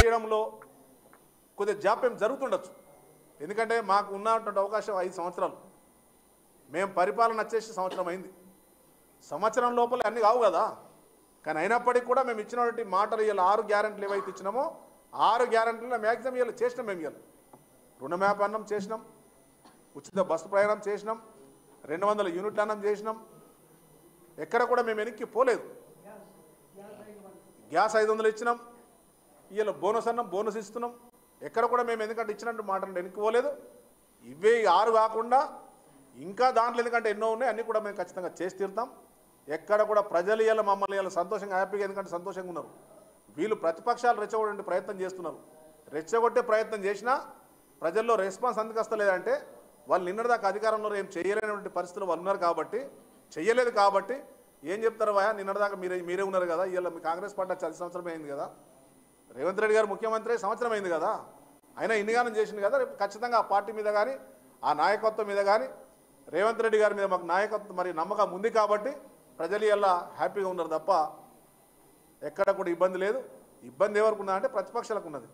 చేయడంలో కొద్దిగా జాప్యం జరుగుతుండొచ్చు. ఎందుకంటే మాకు ఉన్నటువంటి అవకాశం 5 సంవత్సరాలు, మేము పరిపాలన వచ్చేసి సంవత్సరం అయింది. సంవత్సరం లోపల అన్నీ కావు కదా. కానీ అయినప్పటికీ కూడా మేము ఇచ్చినటువంటి మాటలు ఇలా 6 గ్యారెంటీలు ఏవైతే ఇచ్చినామో 6 గ్యారెంటీలో మ్యాక్సిమం ఇలా చేసినాం. మేము ఇలా రుణమాఫీ అన్నం చేసినాం, ఉచిత బస్సు ప్రయాణం చేసినాం, 200 యూనిట్ల అన్నం చేసినాం. ఎక్కడ కూడా మేము వెనక్కి పోలేదు. గ్యాస్ 500 ఇచ్చినాం. ఇలా బోనస్ అన్నం బోనస్ ఇస్తున్నాం. ఎక్కడ కూడా మేము ఎందుకంటే ఇచ్చినట్టు మాటలు వెనక్కి పోలేదు. ఇవే 6 కాకుండా ఇంకా దాంట్లో ఎందుకంటే ఎన్నో ఉన్నాయి, అన్నీ కూడా మేము ఖచ్చితంగా చేసి తీరుతాం. ఎక్కడ కూడా ప్రజలు ఇలా మమ్మల్ని ఇలా సంతోషంగా హ్యాపీగా ఎందుకంటే సంతోషంగా ఉన్నారు. వీళ్ళు ప్రతిపక్షాలు రెచ్చగొట్టే ప్రయత్నం చేస్తున్నారు. రెచ్చగొట్టే ప్రయత్నం చేసినా ప్రజల్లో రెస్పాన్స్ అందుకు వస్తలేదంటే వాళ్ళు నిన్నటిదాకా అధికారంలో ఏం చేయలేనటువంటి పరిస్థితులు వాళ్ళు ఉన్నారు కాబట్టి, చెయ్యలేదు కాబట్టి ఏం చెప్తారు భయ, నిన్నటిదాకా మీరే ఉన్నారు కదా, ఇలా మీ కాంగ్రెస్ పార్టీ 10 సంవత్సరమే అయింది కదా, రేవంత్ రెడ్డి గారు ముఖ్యమంత్రి సంవత్సరం అయింది కదా, అయినా ఇన్నిగానం చేసింది కదా, రేపు ఖచ్చితంగా ఆ పార్టీ మీద కానీ ఆ నాయకత్వం మీద కానీ రేవంత్ రెడ్డి గారి మీద మాకు నాయకత్వం మరి నమ్మకం ఉంది కాబట్టి ప్రజలు ఇలా హ్యాపీగా ఉన్నారు తప్ప ఎక్కడ కూడా ఇబ్బంది లేదు. ఇబ్బంది ఎవరికి ఉన్నదంటే ప్రతిపక్షాలకు ఉన్నది.